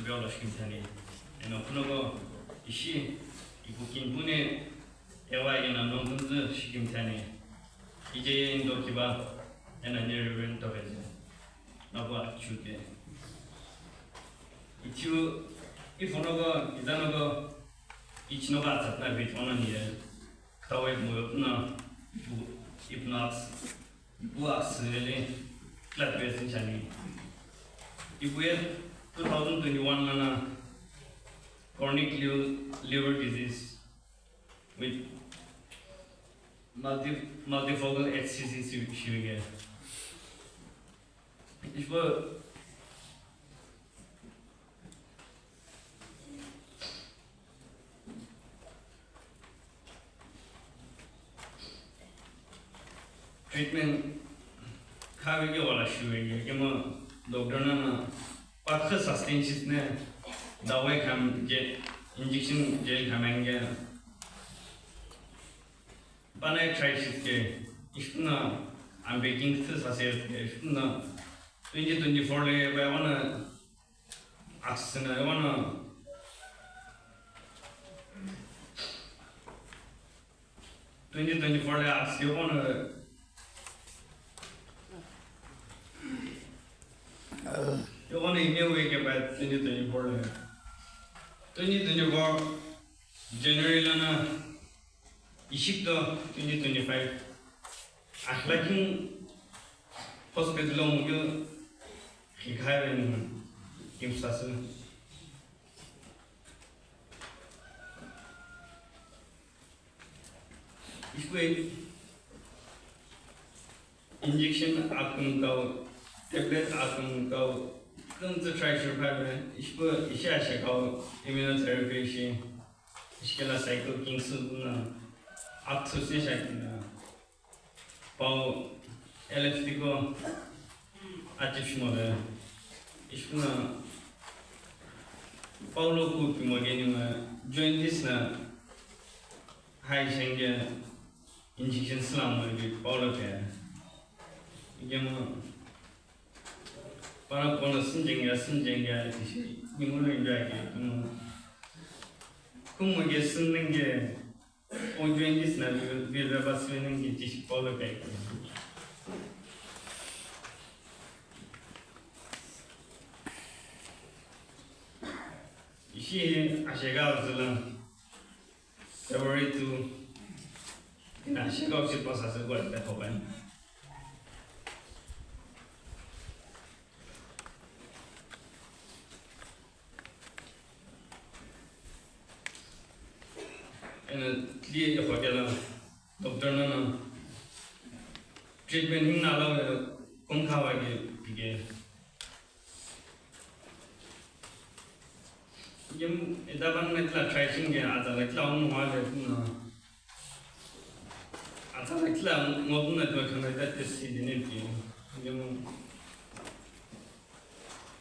별로 신선해. 그러고 이시 이북인 분의 대화에는 농군들 시김산에 이제 인도 기바 에너지를 더해서 나고 아추게 이치우 이 번호가 이단어가 이치노가 잡다 비트원이에 타워에 모였나 부악스를 클럽에서 자니 이부에 2021 chronic liver disease with multifocal HCC showing. Ich war treatment खावे वाला showing कि मैं डॉक्टर ना पाँच सस्टेंसिस ने दवाई खाम जे इंजेक्शन जेल खामेंगे पाने ट्राइसिस के इसना I'm baking to success इसना 2024 ले I wanna action I wanna ले ask you wanna you wanna email we get back 2024 ले 2024 January lana 2025 akhlakin hospitalong yo hikayen kimsası इसको injection akın kav tablet akın kav kıntı traction pattern इसको işe kav immunotherapy şey işkela cycle kingsuna aktısı şeklinde Pau eleftico atifşmode işbuna Paulo kupimogenime jointisna hay şenge injection slamı bir Paulo pe igema para sinjenga dişi nimunu injake kumge sinenge o jointisna bir rabasının dişi Paulo pe işi aşağı azılan February 2 aşağı bir pasası var da hoban clear yapacağım doktorun treatment hinnalı kumkavagi pige Yem edaban netla tracing ya adaletla muhale buna adaletla modun network kanalda testini ki yem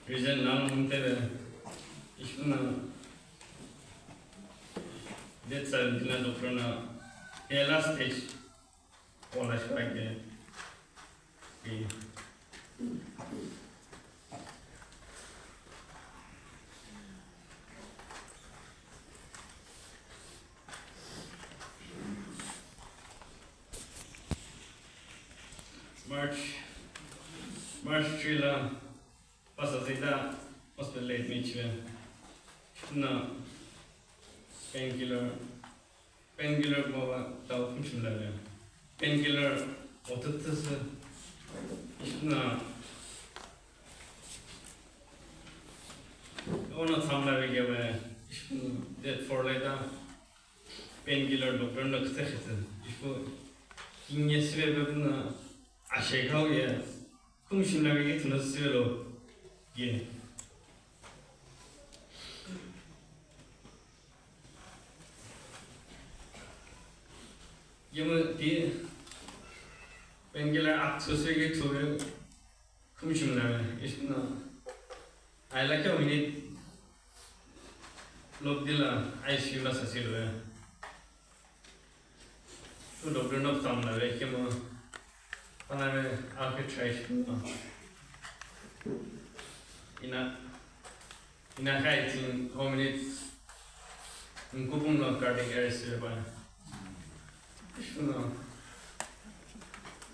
result namıntere işbuna detsa dina doktoruna last stage ulaşmak ki March 3 la pasasita hospital late michwe na painkiller baba taw kumshula le painkiller otatsı na ona samla ve gebe that for later painkiller doctor na kıtı işko kinyesi ve buna aşağı ya kumşunlar gibi nasıl ye yama di painkiller aksosu gibi tuğru kumşunlar işte ayla ki oyunu lobdila ICU'la sasıyor tu doktor ne tamamlar ve ki ama Paname arbitration ina ina khai tin homini kupung cardiac arrest ba shuna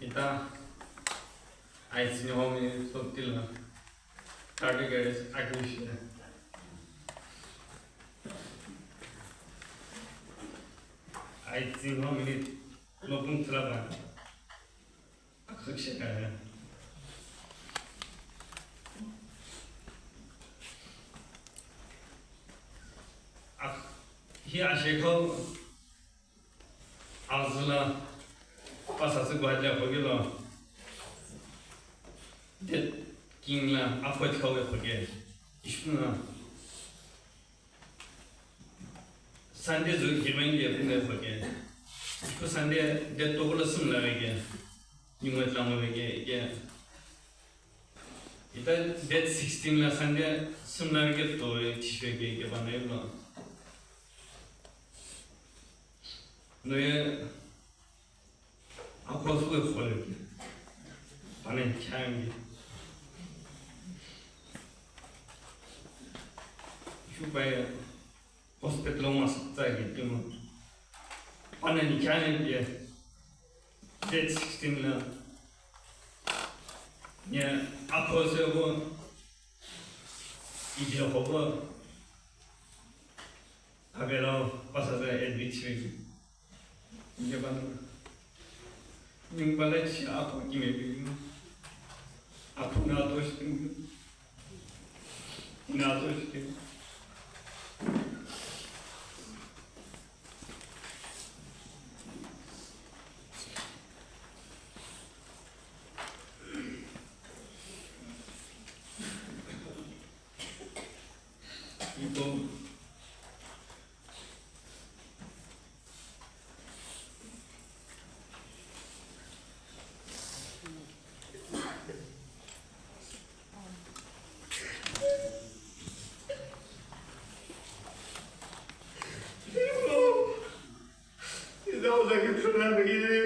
ita ai tin homini sotila cardiac arrest Akithiu ai tin homini lopung traba akhshe kaya He ashekho azla pasas guadla hogilo det kingla apot khawe hoge ishpuna sande zo gimenge bunga hoge ishko sande det togla sumla wege nimwe tamo wege ge ita det 16 la sande sumla wege to tishwege ge banaylo 너의 아파서의 홀기 반은 향기 휴바에 호스피탈 오마스 짜기 때문에 반은 향기 데트 16라 예 아파서의 이제 호버 하게로 passasse admitir Llevando nem balete água aqui mesmo. Apunado este. Nada este. Então Estamos aqui chorando aqui.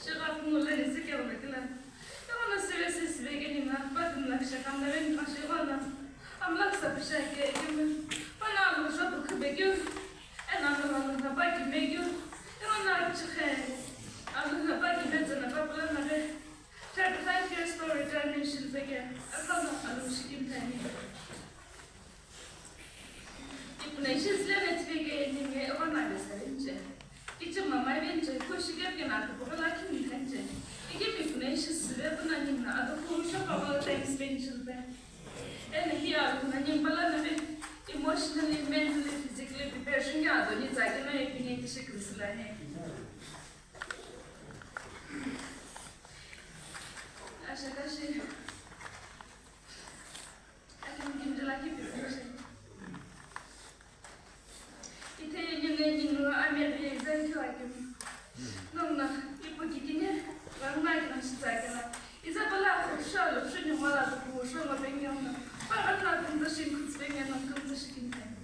Şeref mulle nesi 시스템에 되게 님이 어나베서 이제 이제 마마이 이제 코시게 게나 그거 라키니 이제 이게 미분의 시스템에 분하님나 아도 코셔가 expansion and here 님 발라는 emotionally mentally physically preparation 야 아도니 자기나 에피네티 시크스라네 아샤가시 아니 김들라키 비슷해 이태 những 아메리카 이젠트와기 너무나 이쁘게 기네 왕마이랑 시작이나 이자발라 쇼를 쉬는 말아도 뭐 쇼가 백년나 빨간나 근데 신고 백년나 근데 시킨대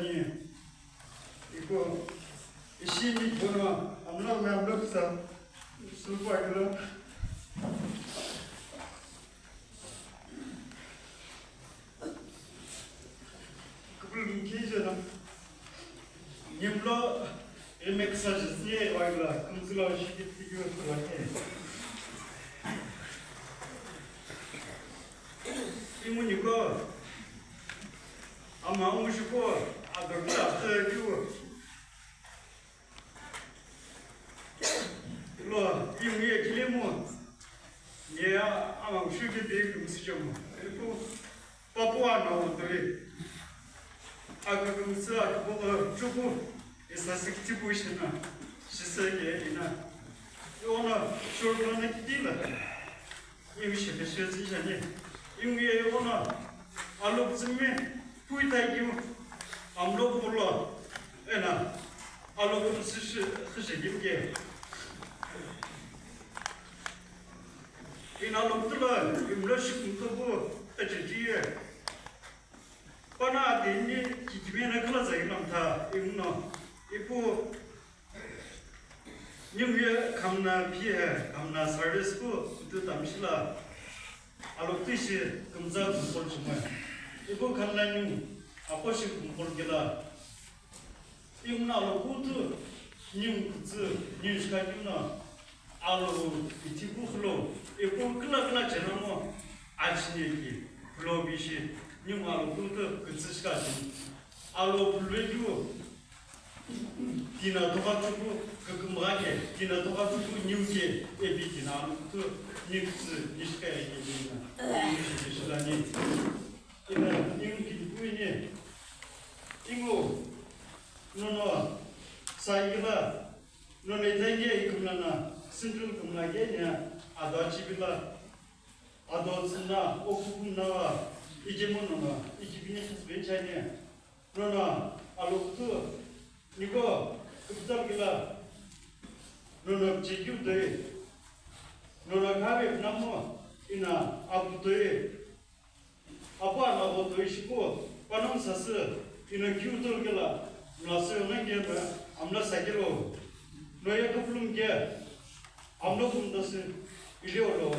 이 이거 시니 보나 아무나 멤버스 수고하기로 그걸 기회잖아. 님로 일맥사지스에 와이라 금슬라 시기 피규어 그렇게 이문 이거 아마 오시고 아들라 저기고 로 이미에 길레모 얘야 아마 쉬게 되게 무시죠 그리고 빠뽀아 나오더니 아그 무사 그거 주고 이사식 티고 있으나 시세게 이나 요나 쇼르나 기딜라 이미시 베셔지잖니 이미에 요나 알로즈메 후이타기우 암로 몰라 에나 알로그 스시 흐시기게 이날로들라 임러식 그거 어찌지에 빠나 데니 기기면에 클라자 이람타 임노 이부 님위에 감나 피해 감나 서비스고 또 담실라 알로트시 금자 공부를 정말 이거 간라님 아버지 공부를 게라 이문아로 고도 님 그즈 뉴스카님나 알로 이티부클로 이거 클라클라 제나모 아치니기 블로비시 님 알로 고도 그즈시까지 알로 블레주 디나 도가주고 그금하게 디나 도가주고 뉴게 에비디나 알로 뉴스 뉴스카에 얘기나 뉴스시라니 이나 뉴기 부인이 이거 너너 사이가 너네 대게 이금나나 신중 금나게냐 아도치빌라 아도스나 오쿠나와 이제모노나 이기비니 스벤차냐 너너 알로크 니고 급잡길라 너너 지규데 너너 가베 나모 이나 아부도에 아빠 나고 도이시고 빠놈사스 이나 기우돌길라 나서는 게 암나 사기로 너의 커플은 게 암나 군다스 일레올로